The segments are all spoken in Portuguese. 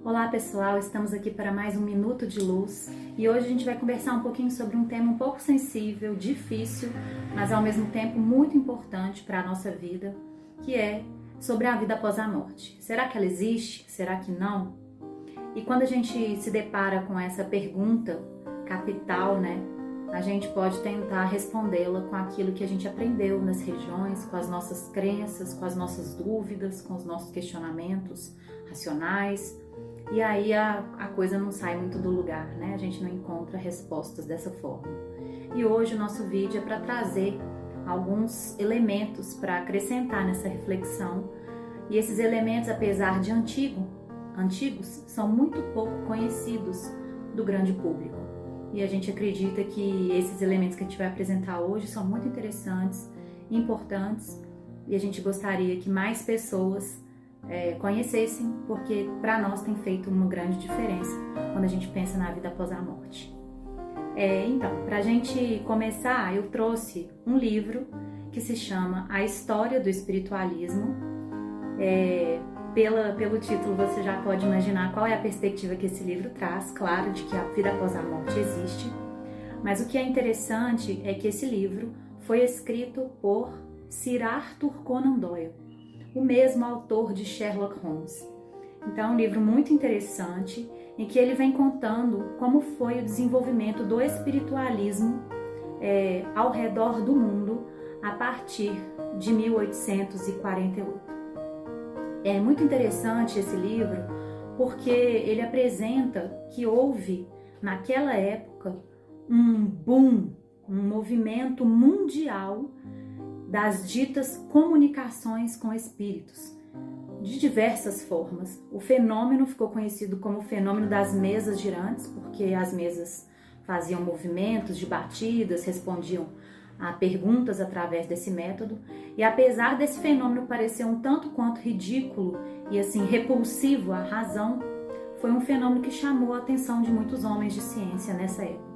Olá pessoal, estamos aqui para mais um Minuto de Luz e hoje a gente vai conversar um pouquinho sobre um tema um pouco sensível, difícil, mas ao mesmo tempo muito importante para a nossa vida, que é sobre a vida após a morte. Será que ela existe? Será que não? E quando a gente se depara com essa pergunta capital, a gente pode tentar respondê-la com aquilo que a gente aprendeu nas religiões, com as nossas crenças, com as nossas dúvidas, com os nossos questionamentos racionais. E aí a coisa não sai muito do lugar, A gente não encontra respostas dessa forma. E hoje o nosso vídeo é para trazer alguns elementos para acrescentar nessa reflexão. E esses elementos, apesar de antigos, são muito pouco conhecidos do grande público. E a gente acredita que esses elementos que a gente vai apresentar hoje são muito interessantes, importantes, e a gente gostaria que mais pessoas conhecessem, porque para nós tem feito uma grande diferença quando a gente pensa na vida após a morte. Então, para a gente começar, eu trouxe um livro que se chama A História do Espiritualismo. Pelo título você já pode imaginar qual é a perspectiva que esse livro traz, claro, de que a vida após a morte existe, mas o que é interessante é que esse livro foi escrito por Sir Arthur Conan Doyle, o mesmo autor de Sherlock Holmes. Então é um livro muito interessante, em que ele vem contando como foi o desenvolvimento do espiritualismo ao redor do mundo a partir de 1848. É muito interessante esse livro porque ele apresenta que houve, naquela época, um boom, um movimento mundial das ditas comunicações com espíritos, de diversas formas. O fenômeno ficou conhecido como o fenômeno das mesas girantes, porque as mesas faziam movimentos de batidas, respondiam a perguntas através desse método. E apesar desse fenômeno parecer um tanto quanto ridículo e assim repulsivo à razão, foi um fenômeno que chamou a atenção de muitos homens de ciência nessa época.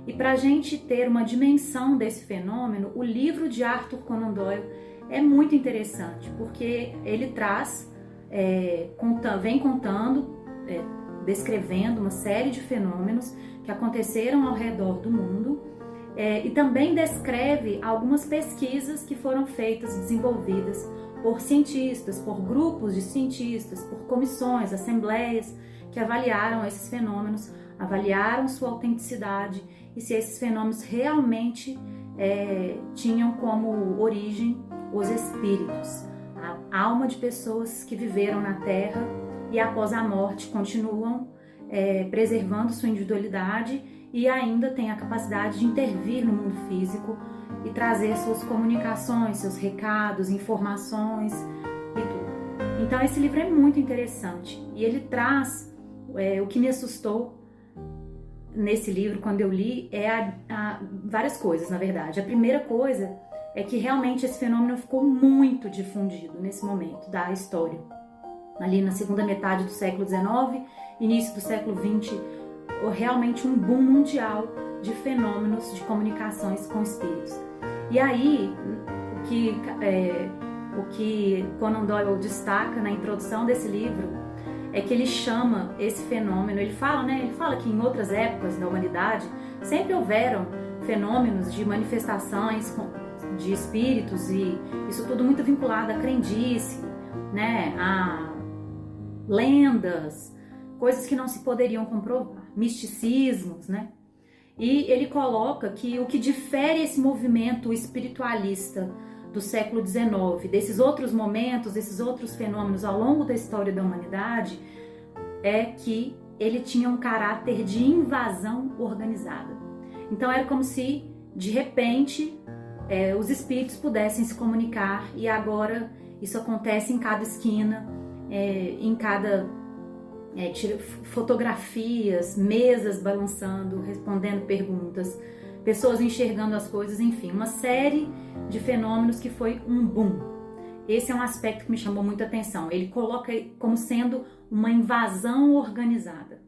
E para a gente ter uma dimensão desse fenômeno, o livro de Arthur Conan Doyle é muito interessante, porque ele traz, vem contando, descrevendo uma série de fenômenos que aconteceram ao redor do mundo, e também descreve algumas pesquisas que foram feitas, desenvolvidas por cientistas, por grupos de cientistas, por comissões, assembleias que avaliaram esses fenômenos, avaliaram sua autenticidade e se esses fenômenos realmente tinham como origem os espíritos, a alma de pessoas que viveram na Terra e após a morte continuam preservando sua individualidade e ainda têm a capacidade de intervir no mundo físico e trazer suas comunicações, seus recados, informações e tudo. Então esse livro é muito interessante e ele traz o que me assustou nesse livro, quando eu li, várias coisas, na verdade. A primeira coisa é que realmente esse fenômeno ficou muito difundido nesse momento da história. Ali na segunda metade do século XIX, início do século XX, realmente um boom mundial de fenômenos de comunicações com espíritos. E aí, o que Conan Doyle destaca na introdução desse livro é que ele chama esse fenômeno, ele fala que em outras épocas da humanidade sempre houveram fenômenos de manifestações de espíritos e isso tudo muito vinculado à crendice, a lendas, coisas que não se poderiam comprovar, misticismos, E ele coloca que o que difere esse movimento espiritualista do século XIX, desses outros momentos, desses outros fenômenos ao longo da história da humanidade, é que ele tinha um caráter de invasão organizada. Então era como se, de repente, os espíritos pudessem se comunicar e agora isso acontece em cada esquina, em cada fotografias, mesas balançando, respondendo perguntas, pessoas enxergando as coisas, enfim, uma série de fenômenos que foi um boom. Esse é um aspecto que me chamou muita atenção. Ele coloca como sendo uma invasão organizada.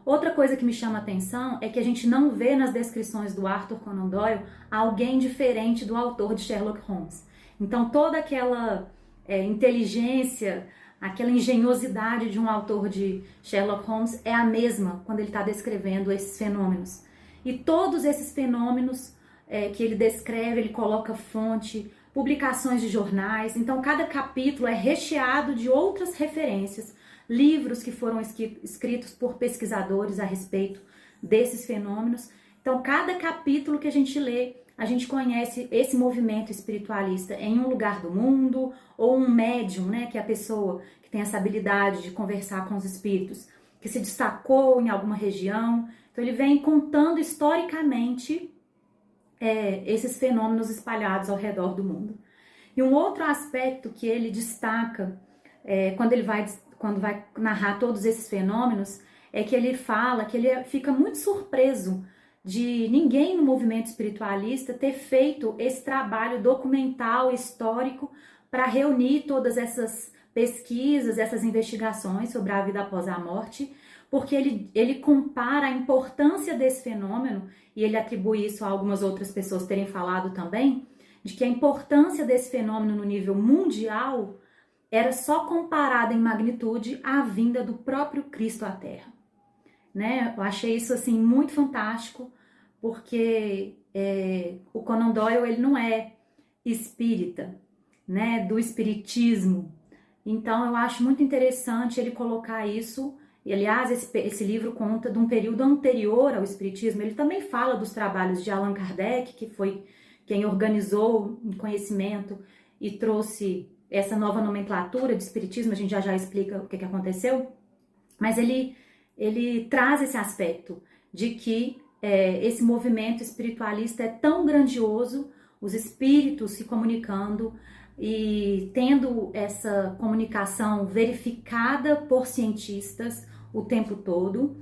Outra coisa que me chama a atenção é que a gente não vê nas descrições do Arthur Conan Doyle alguém diferente do autor de Sherlock Holmes. Então toda aquela inteligência, aquela engenhosidade de um autor de Sherlock Holmes é a mesma quando ele está descrevendo esses fenômenos. E todos esses fenômenos que ele descreve, ele coloca fonte, publicações de jornais. Então, cada capítulo é recheado de outras referências, livros que foram escritos por pesquisadores a respeito desses fenômenos. Então, cada capítulo que a gente lê, a gente conhece esse movimento espiritualista em um lugar do mundo, ou um médium, né, que é a pessoa que tem essa habilidade de conversar com os espíritos, que se destacou em alguma região. Então, ele vem contando historicamente esses fenômenos espalhados ao redor do mundo. E um outro aspecto que ele destaca quando vai narrar todos esses fenômenos é que ele fala que ele fica muito surpreso de ninguém no movimento espiritualista ter feito esse trabalho documental, histórico, para reunir todas essas pesquisas, essas investigações sobre a vida após a morte, porque ele compara a importância desse fenômeno, e ele atribui isso a algumas outras pessoas terem falado também, de que a importância desse fenômeno no nível mundial era só comparada em magnitude à vinda do próprio Cristo à Terra. Né? Eu achei isso assim muito fantástico, porque o Conan Doyle ele não é espírita, né, do espiritismo. Então eu acho muito interessante ele colocar isso. E aliás, esse livro conta de um período anterior ao espiritismo. Ele também fala dos trabalhos de Allan Kardec, que foi quem organizou o conhecimento e trouxe essa nova nomenclatura de espiritismo. A gente já explica o que aconteceu, mas ele traz esse aspecto de que esse movimento espiritualista é tão grandioso, os espíritos se comunicando e tendo essa comunicação verificada por cientistas o tempo todo,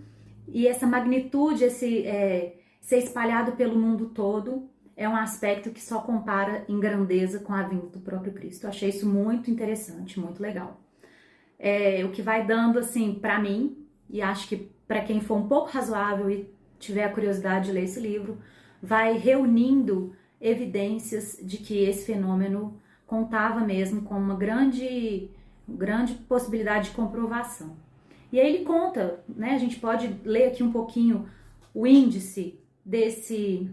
e essa magnitude, ser espalhado pelo mundo todo, é um aspecto que só compara em grandeza com a vinda do próprio Cristo. Eu achei isso muito interessante, muito legal. O que vai dando, assim, para mim, e acho que para quem for um pouco razoável e tiver a curiosidade de ler esse livro, vai reunindo evidências de que esse fenômeno contava mesmo com uma grande possibilidade de comprovação. E aí ele conta, né, a gente pode ler aqui um pouquinho o índice desse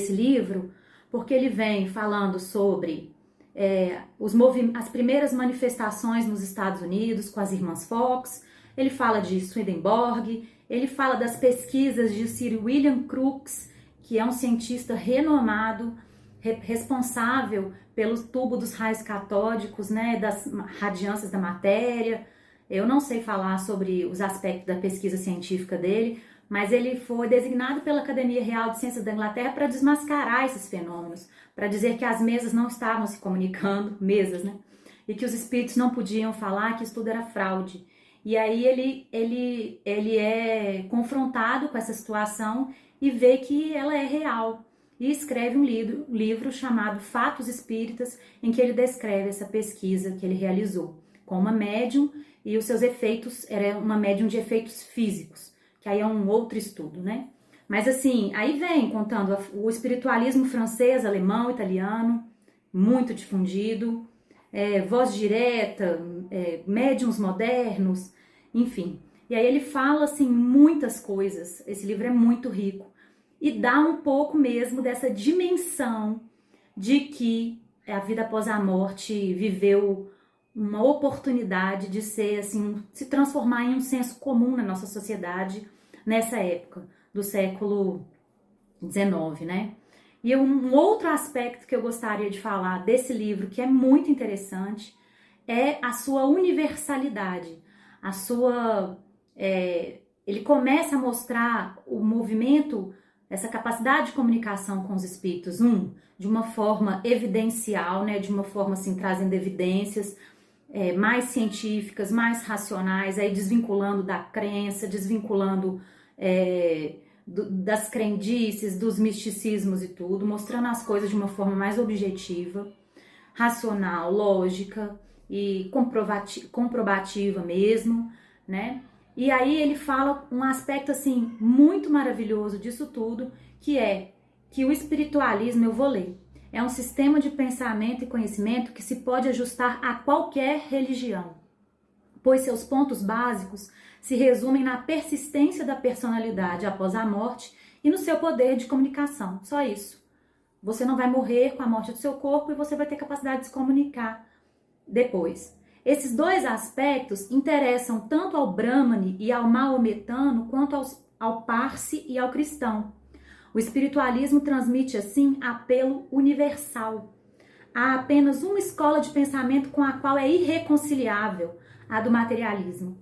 livro, porque ele vem falando sobre as primeiras manifestações nos Estados Unidos com as irmãs Fox. Ele fala de Swedenborg, ele fala das pesquisas de Sir William Crookes, que é um cientista renomado, responsável pelo tubo dos raios catódicos, né, das radiâncias da matéria. Eu não sei falar sobre os aspectos da pesquisa científica dele, mas ele foi designado pela Academia Real de Ciências da Inglaterra para desmascarar esses fenômenos, para dizer que as mesas não estavam se comunicando, mesas, né, e que os espíritos não podiam falar, que isso tudo era fraude. E aí ele é confrontado com essa situação e vê que ela é real. E escreve um livro chamado Fatos Espíritas, em que ele descreve essa pesquisa que ele realizou com uma médium, e os seus efeitos, era uma médium de efeitos físicos, que aí é um outro estudo, né? Mas assim, aí vem contando o espiritualismo francês, alemão, italiano, muito difundido, voz direta, médiums modernos, enfim. E aí ele fala, assim, muitas coisas. Esse livro é muito rico. E dá um pouco mesmo dessa dimensão de que a vida após a morte viveu uma oportunidade de ser, assim, se transformar em um senso comum na nossa sociedade nessa época do século XIX, né? E um outro aspecto que eu gostaria de falar desse livro, que é muito interessante, é a sua universalidade. Ele começa a mostrar o movimento, essa capacidade de comunicação com os espíritos, de uma forma evidencial, né, de uma forma assim, trazendo evidências mais científicas, mais racionais, aí desvinculando da crença, desvinculando das crendices, dos misticismos e tudo, mostrando as coisas de uma forma mais objetiva, racional, lógica e comprobativa mesmo, né? E aí ele fala um aspecto assim muito maravilhoso disso tudo, que é que o espiritualismo, eu vou ler, é um sistema de pensamento e conhecimento que se pode ajustar a qualquer religião. pois seus pontos básicos se resumem na persistência da personalidade após a morte e no seu poder de comunicação. Só isso. Você não vai morrer com a morte do seu corpo e você vai ter capacidade de se comunicar depois. Esses dois aspectos interessam tanto ao Brahmane e ao maometano quanto ao Parsi e ao cristão. O espiritualismo transmite, assim, apelo universal. Há apenas uma escola de pensamento com a qual é irreconciliável, a do materialismo,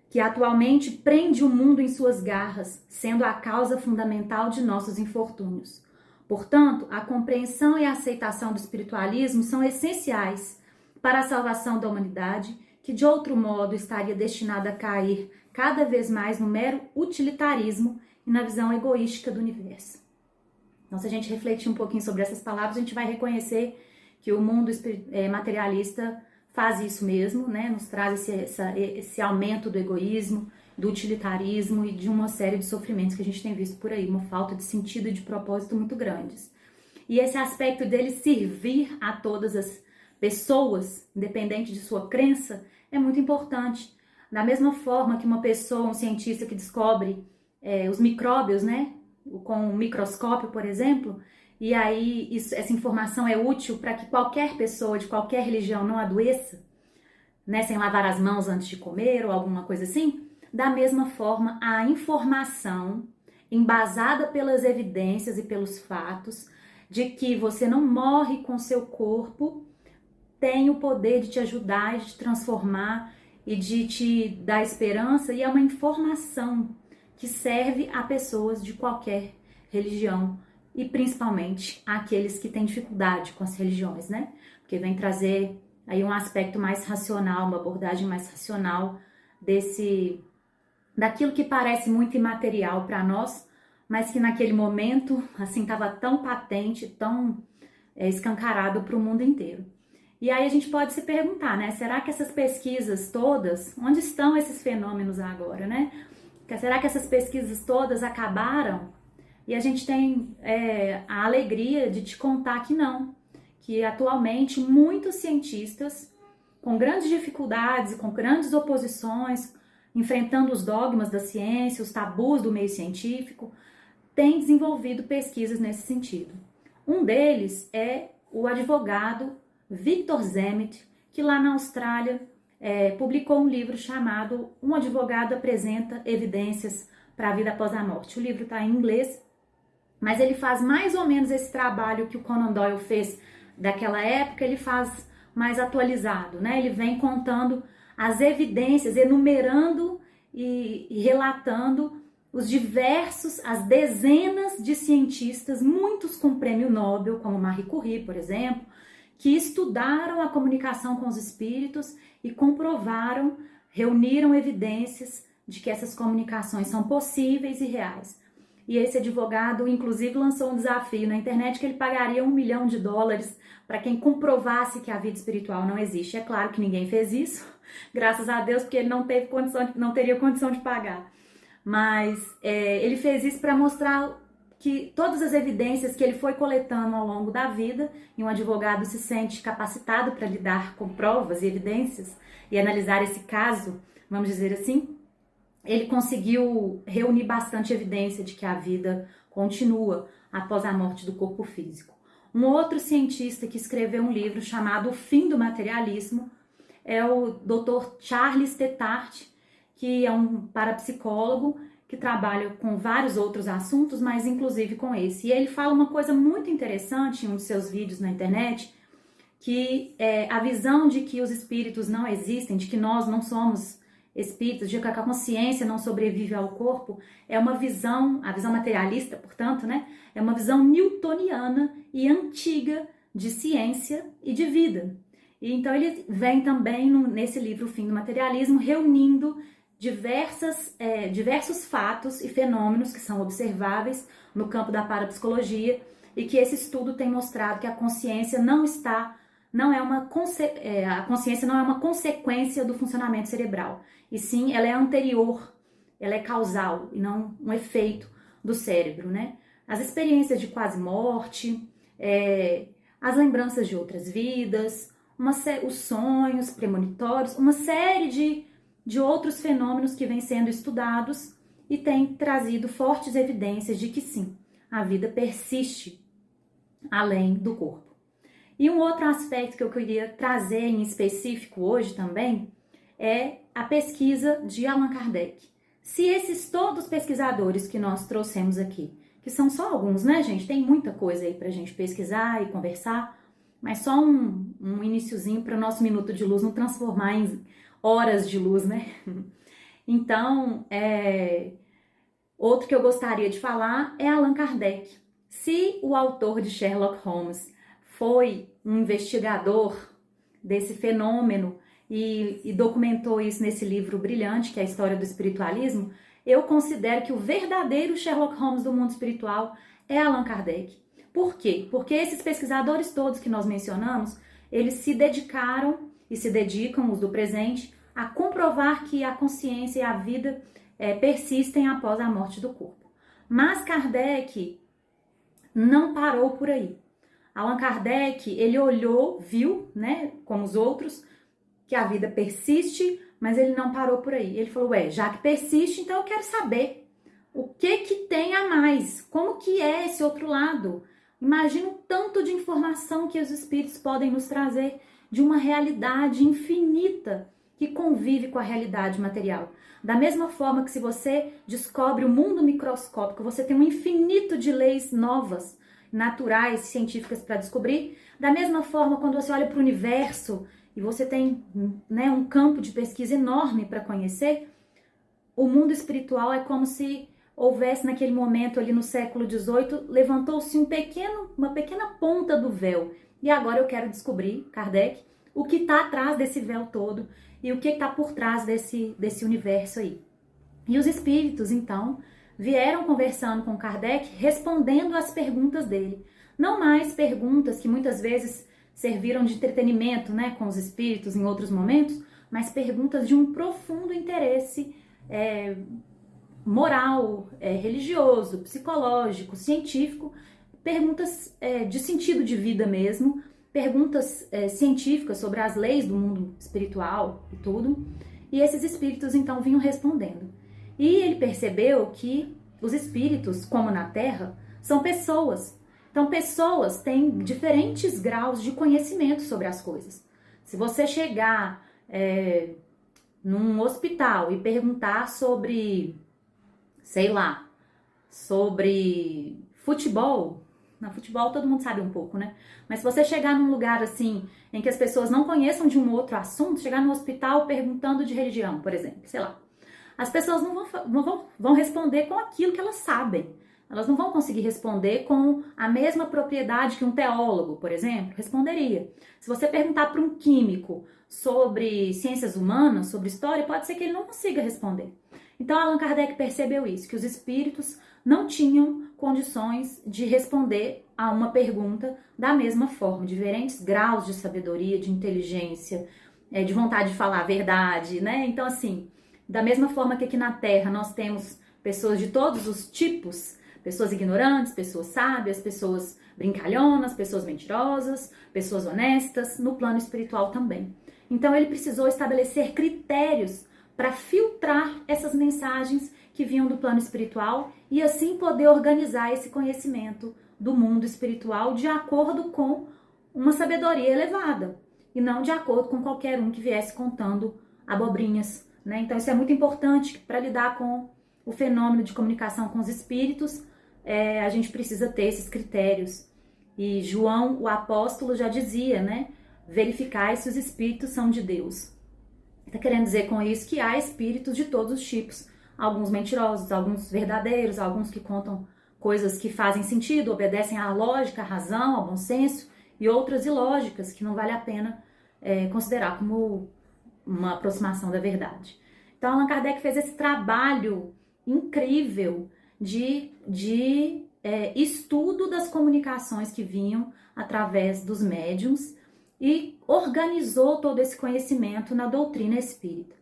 que atualmente prende o mundo em suas garras, sendo a causa fundamental de nossos infortúnios. Portanto, a compreensão e a aceitação do espiritualismo são essenciais para a salvação da humanidade, que de outro modo estaria destinada a cair cada vez mais no mero utilitarismo e na visão egoística do universo. Então, se a gente refletir um pouquinho sobre essas palavras, a gente vai reconhecer que o mundo materialista faz isso mesmo, né? Nos traz esse aumento do egoísmo, do utilitarismo e de uma série de sofrimentos que a gente tem visto por aí, uma falta de sentido e de propósito muito grandes. E esse aspecto dele servir a todas as pessoas, independente de sua crença, é muito importante. Da mesma forma que uma pessoa, um cientista que descobre os micróbios, né, com um microscópio, por exemplo, e aí essa informação é útil para que qualquer pessoa de qualquer religião não adoeça, né, sem lavar as mãos antes de comer ou alguma coisa assim, da mesma forma a informação embasada pelas evidências e pelos fatos de que você não morre com seu corpo tem o poder de te ajudar, de te transformar e de te dar esperança, e é uma informação que serve a pessoas de qualquer religião e principalmente àqueles que têm dificuldade com as religiões, né? Porque vem trazer aí um aspecto mais racional, uma abordagem mais racional daquilo que parece muito imaterial para nós, mas que naquele momento, assim, estava tão patente, tão escancarado para o mundo inteiro. E aí a gente pode se perguntar, né? Será que essas pesquisas todas, onde estão esses fenômenos agora, né? Será que essas pesquisas todas acabaram? E a gente tem a alegria de te contar que não, que atualmente muitos cientistas, com grandes dificuldades e com grandes oposições, enfrentando os dogmas da ciência, os tabus do meio científico, têm desenvolvido pesquisas nesse sentido. Um deles é o advogado Victor Zement, que lá na Austrália publicou um livro chamado Um Advogado Apresenta Evidências para a Vida Após a Morte. O livro está em inglês, mas ele faz mais ou menos esse trabalho que o Conan Doyle fez daquela época, ele faz mais atualizado, né? Ele vem contando as evidências, enumerando e relatando as dezenas de cientistas, muitos com prêmio Nobel, como Marie Curie, por exemplo, que estudaram a comunicação com os espíritos e comprovaram, reuniram evidências de que essas comunicações são possíveis e reais. E esse advogado, inclusive, lançou um desafio na internet que ele pagaria $1 milhão para quem comprovasse que a vida espiritual não existe. É claro que ninguém fez isso, graças a Deus, porque ele não teria condição de pagar. Mas ele fez isso para mostrar que todas as evidências que ele foi coletando ao longo da vida, e um advogado se sente capacitado para lidar com provas e evidências e analisar esse caso, vamos dizer assim, ele conseguiu reunir bastante evidência de que a vida continua após a morte do corpo físico. Um outro cientista que escreveu um livro chamado O Fim do Materialismo é o Dr. Charles Tetart, que é um parapsicólogo que trabalha com vários outros assuntos, mas inclusive com esse. E ele fala uma coisa muito interessante em um de seus vídeos na internet, que é a visão de que os espíritos não existem, de que nós não somos espíritos, de que a consciência não sobrevive ao corpo, é uma visão, a visão materialista, portanto, né, é uma visão newtoniana e antiga de ciência e de vida. E então ele vem também nesse livro O Fim do Materialismo reunindo diversos fatos e fenômenos que são observáveis no campo da parapsicologia e que esse estudo tem mostrado que a consciência a consciência não é uma consequência do funcionamento cerebral, e sim ela é anterior, ela é causal e não um efeito do cérebro, né? As experiências de quase morte, as lembranças de outras vidas, os sonhos premonitórios, uma série de outros fenômenos que vêm sendo estudados e tem trazido fortes evidências de que sim, a vida persiste além do corpo. E um outro aspecto que eu queria trazer em específico hoje também é a pesquisa de Allan Kardec. Se esses todos pesquisadores que nós trouxemos aqui, que são só alguns, né, gente? Tem muita coisa aí pra gente pesquisar e conversar, mas só um iniciozinho para o nosso minuto de luz não transformar em horas de luz, né? Então, outro que eu gostaria de falar é Allan Kardec. Se o autor de Sherlock Holmes foi um investigador desse fenômeno e documentou isso nesse livro brilhante, que é a História do Espiritualismo, eu considero que o verdadeiro Sherlock Holmes do mundo espiritual é Allan Kardec. Por quê? Porque esses pesquisadores todos que nós mencionamos, eles se dedicaram e se dedicam, os do presente, a comprovar que a consciência e a vida persistem após a morte do corpo. Mas Kardec não parou por aí. Allan Kardec, ele olhou, viu, né, como os outros, que a vida persiste, mas ele não parou por aí. Ele falou, já que persiste, então eu quero saber o que tem a mais, como que é esse outro lado. Imagina o tanto de informação que os espíritos podem nos trazer de uma realidade infinita que convive com a realidade material. Da mesma forma que se você descobre o mundo microscópico, você tem um infinito de leis novas, naturais, científicas para descobrir. Da mesma forma, quando você olha para o universo e você tem, né, um campo de pesquisa enorme para conhecer, o mundo espiritual é como se houvesse naquele momento ali no século XVIII, levantou-se uma pequena ponta do véu. E agora eu quero descobrir, Kardec, o que está atrás desse véu todo e o que está por trás desse universo aí. E os espíritos, então, vieram conversando com Kardec, respondendo às perguntas dele. Não mais perguntas que muitas vezes serviram de entretenimento, né, com os espíritos em outros momentos, mas perguntas de um profundo interesse moral, religioso, psicológico, científico, perguntas de sentido de vida mesmo, perguntas científicas sobre as leis do mundo espiritual e tudo, e esses espíritos então vinham respondendo. E ele percebeu que os espíritos, como na Terra, são pessoas. Então, pessoas têm diferentes graus de conhecimento sobre as coisas. Se você chegar num hospital e perguntar sobre, sei lá, sobre futebol, na futebol todo mundo sabe um pouco, né? Mas se você chegar num lugar assim, em que as pessoas não conheçam de um outro assunto, chegar no hospital perguntando de religião, por exemplo, sei lá, as pessoas não vão responder com aquilo que elas sabem. Elas não vão conseguir responder com a mesma propriedade que um teólogo, por exemplo, responderia. Se você perguntar para um químico sobre ciências humanas, sobre história, pode ser que ele não consiga responder. Então, Allan Kardec percebeu isso, que os espíritos não tinham condições de responder a uma pergunta da mesma forma, diferentes graus de sabedoria, de inteligência, de vontade de falar a verdade, né? Então, assim, da mesma forma que aqui na Terra nós temos pessoas de todos os tipos, pessoas ignorantes, pessoas sábias, pessoas brincalhonas, pessoas mentirosas, pessoas honestas, no plano espiritual também. Então ele precisou estabelecer critérios para filtrar essas mensagens que vinham do plano espiritual e assim poder organizar esse conhecimento do mundo espiritual de acordo com uma sabedoria elevada e não de acordo com qualquer um que viesse contando abobrinhas, né? Então isso é muito importante para lidar com o fenômeno de comunicação com os espíritos. A gente precisa ter esses critérios. E João, o apóstolo, já dizia, né? Verificai se os espíritos são de Deus. Está querendo dizer com isso que há espíritos de todos os tipos. Alguns mentirosos, alguns verdadeiros, alguns que contam coisas que fazem sentido, obedecem à lógica, à razão, ao bom senso, e outras ilógicas que não vale a pena considerar como uma aproximação da verdade. Então, Allan Kardec fez esse trabalho incrível de estudo das comunicações que vinham através dos médiums e organizou todo esse conhecimento na doutrina espírita.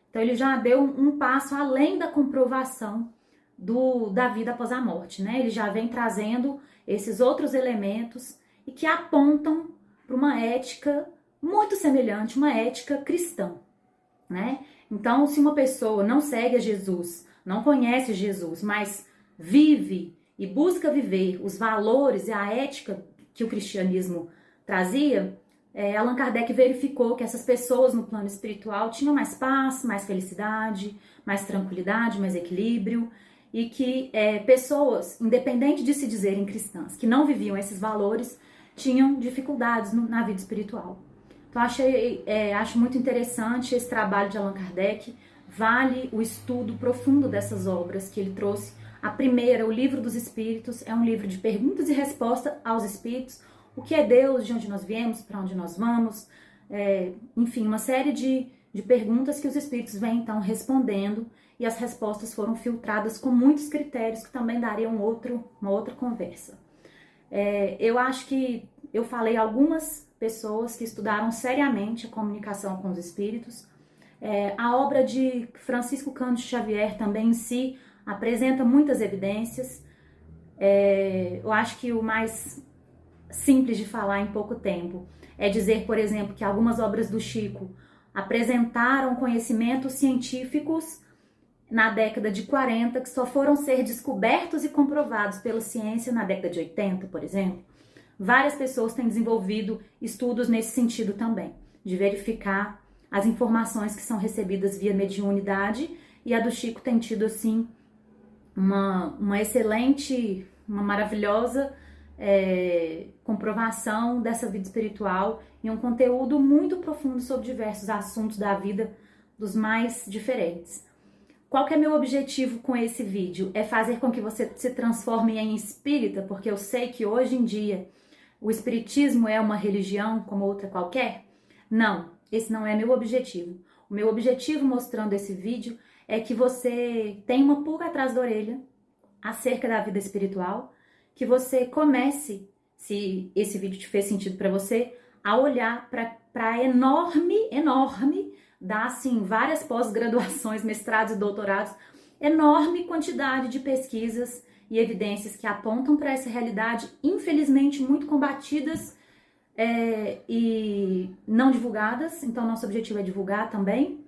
Então ele já deu um passo além da comprovação da vida após a morte, né? Ele já vem trazendo esses outros elementos e que apontam para uma ética muito semelhante, uma ética cristã, né? Então, se uma pessoa não segue a Jesus, não conhece Jesus, mas vive e busca viver os valores e a ética que o cristianismo trazia, Allan Kardec verificou que essas pessoas no plano espiritual tinham mais paz, mais felicidade, mais tranquilidade, mais equilíbrio, e que pessoas, independente de se dizerem cristãs, que não viviam esses valores, tinham dificuldades na vida espiritual. Então, acho muito interessante esse trabalho de Allan Kardec, vale o estudo profundo dessas obras que ele trouxe. A primeira, o Livro dos Espíritos, é um livro de perguntas e respostas aos espíritos, o que é Deus, de onde nós viemos, para onde nós vamos, enfim, uma série de perguntas que os espíritos vêm então respondendo, e as respostas foram filtradas com muitos critérios que também dariam uma outra conversa. Eu acho que eu falei algumas pessoas que estudaram seriamente a comunicação com os espíritos. A obra de Francisco Cândido Xavier também em si apresenta muitas evidências. Eu acho que o mais simples de falar em pouco tempo é dizer, por exemplo, que algumas obras do Chico apresentaram conhecimentos científicos na década de 40 que só foram ser descobertos e comprovados pela ciência na década de 80, por exemplo. Várias pessoas têm desenvolvido estudos nesse sentido também, de verificar as informações que são recebidas via mediunidade, e a do Chico tem tido, assim, uma excelente, uma maravilhosa comprovação dessa vida espiritual e um conteúdo muito profundo sobre diversos assuntos da vida dos mais diferentes. Qual que é meu objetivo com esse vídeo? É fazer com que você se transforme em espírita, porque eu sei que hoje em dia o espiritismo é uma religião como outra qualquer? Não, esse não é meu objetivo. O meu objetivo mostrando esse vídeo é que você tenha uma pulga atrás da orelha acerca da vida espiritual, que você comece, se esse vídeo te fez sentido para você, a olhar para a enorme, dá assim várias pós-graduações, mestrados e doutorados, enorme quantidade de pesquisas e evidências que apontam para essa realidade, infelizmente muito combatidas e não divulgadas. Então nosso objetivo é divulgar também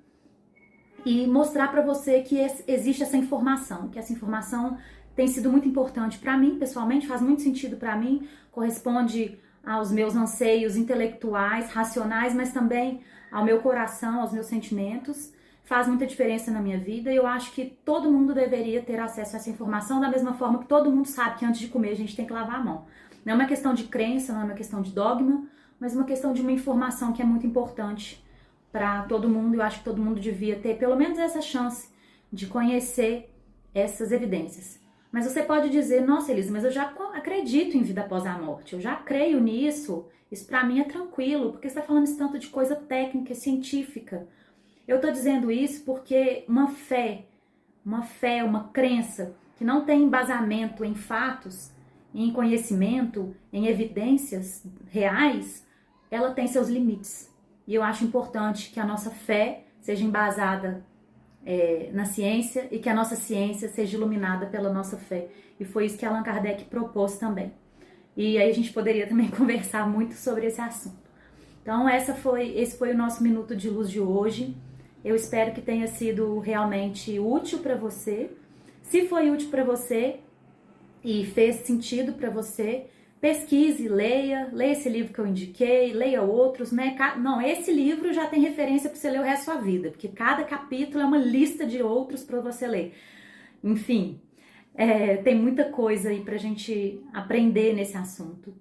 e mostrar para você que existe essa informação, que essa informação tem sido muito importante para mim, pessoalmente, faz muito sentido para mim, corresponde aos meus anseios intelectuais, racionais, mas também ao meu coração, aos meus sentimentos, faz muita diferença na minha vida, e eu acho que todo mundo deveria ter acesso a essa informação, da mesma forma que todo mundo sabe que antes de comer a gente tem que lavar a mão. Não é uma questão de crença, não é uma questão de dogma, mas uma questão de uma informação que é muito importante para todo mundo. Eu acho que todo mundo devia ter pelo menos essa chance de conhecer essas evidências. Mas você pode dizer, nossa, Elisa, mas eu já acredito em vida após a morte, eu já creio nisso, isso para mim é tranquilo, porque você está falando isso tanto de coisa técnica, científica. Eu estou dizendo isso porque uma fé, uma crença que não tem embasamento em fatos, em conhecimento, em evidências reais, ela tem seus limites. E eu acho importante que a nossa fé seja embasada na ciência e que a nossa ciência seja iluminada pela nossa fé. E foi isso que Allan Kardec propôs também. E aí a gente poderia também conversar muito sobre esse assunto. Então esse foi o nosso Minuto de Luz de hoje. Eu espero que tenha sido realmente útil para você. Se foi útil para você e fez sentido para você, pesquise, leia esse livro que eu indiquei, leia outros, né? Não, esse livro já tem referência para você ler o resto da sua vida, porque cada capítulo é uma lista de outros para você ler. Enfim, tem muita coisa aí pra gente aprender nesse assunto.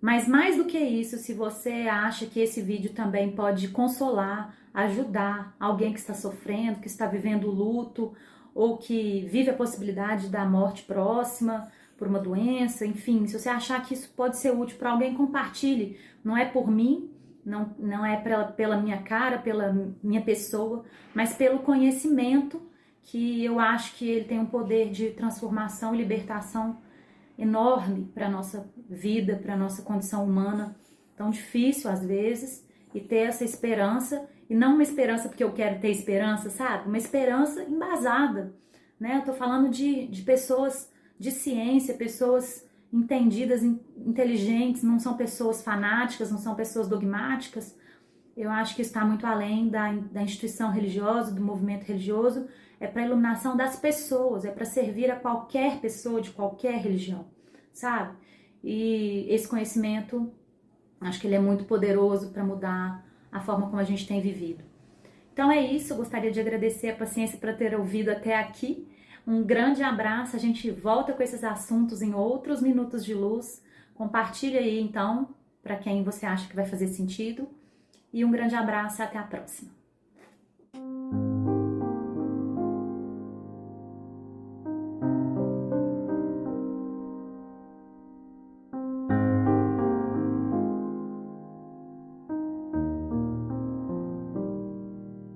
Mas mais do que isso, se você acha que esse vídeo também pode consolar, ajudar alguém que está sofrendo, que está vivendo luto, ou que vive a possibilidade da morte próxima por uma doença, enfim, se você achar que isso pode ser útil para alguém, compartilhe. Não é por mim, não é pela minha cara, pela minha pessoa, mas pelo conhecimento, que eu acho que ele tem um poder de transformação e libertação enorme para a nossa vida, para a nossa condição humana, tão difícil às vezes, e ter essa esperança, e não uma esperança porque eu quero ter esperança, sabe? Uma esperança embasada, né? Eu tô falando de pessoas de ciência, pessoas entendidas, inteligentes, não são pessoas fanáticas, não são pessoas dogmáticas, Eu acho que está muito além da instituição religiosa, do movimento religioso, é para a iluminação das pessoas, é para servir a qualquer pessoa de qualquer religião, sabe? E esse conhecimento, acho que ele é muito poderoso para mudar a forma como a gente tem vivido. Então é isso, eu gostaria de agradecer a paciência para ter ouvido até aqui. Um grande abraço, a gente volta com esses assuntos em outros minutos de luz. Compartilha aí então, para quem você acha que vai fazer sentido. E um grande abraço e até a próxima.